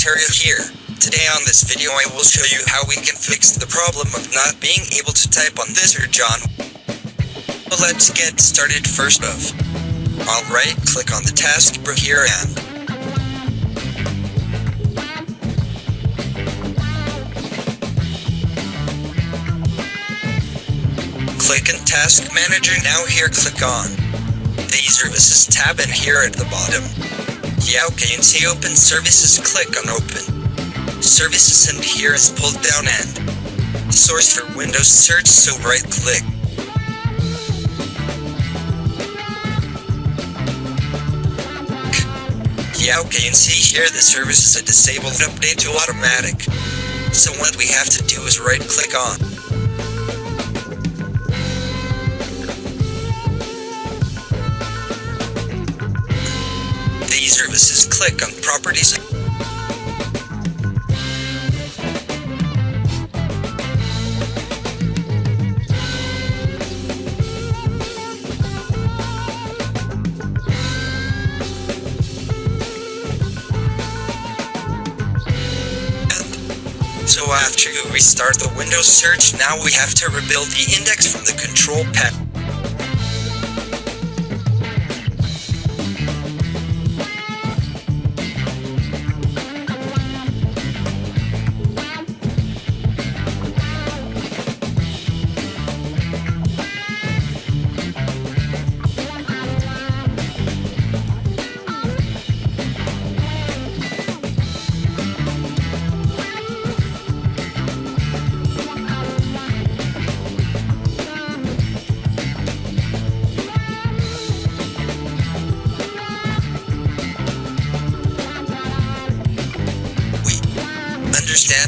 Ontario here. Today on this video I will show you how we can fix the problem of not being able to type on this search on. So let's get started first off. I'll right click on the taskbar here and click in Task Manager. Now here click on the Services tab and here at the bottom. Yeah, okay, and see Open Services, click on Open Services and here is pulled down and Source for Windows Search, so right click. Yeah, okay, and see here the service is a disabled update to automatic. So what we have to do is right click on the services, click on Properties. So after you restart the Windows search, now we have to rebuild the index from the control panel.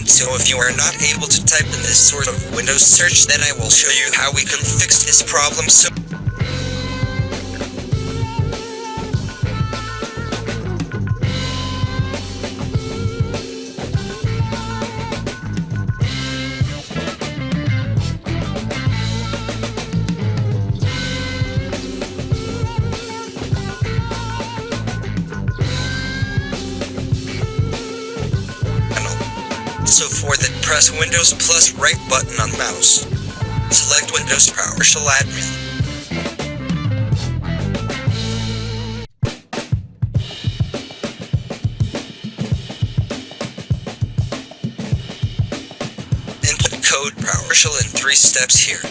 So if you are not able to type in this sort of Windows search, then I will show you how we can fix this problem. So for that, press Windows plus right button on mouse. Select Windows PowerShell Admin. Input code PowerShell in 3 steps here.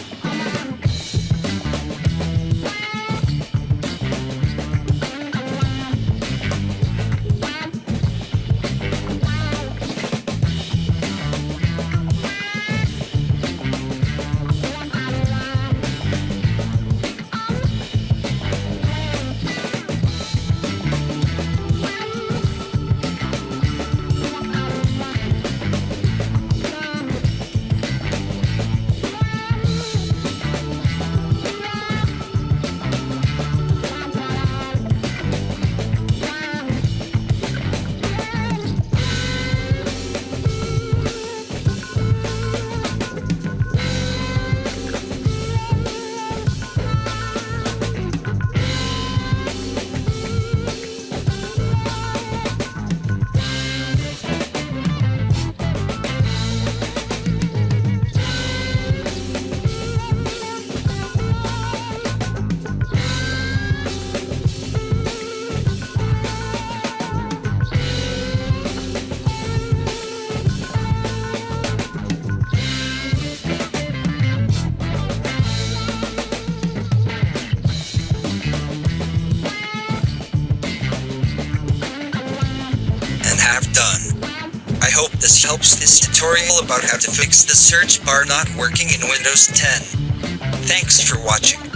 Done. I hope this helps. This tutorial about how to fix the search bar not working in Windows 10. Thanks for watching.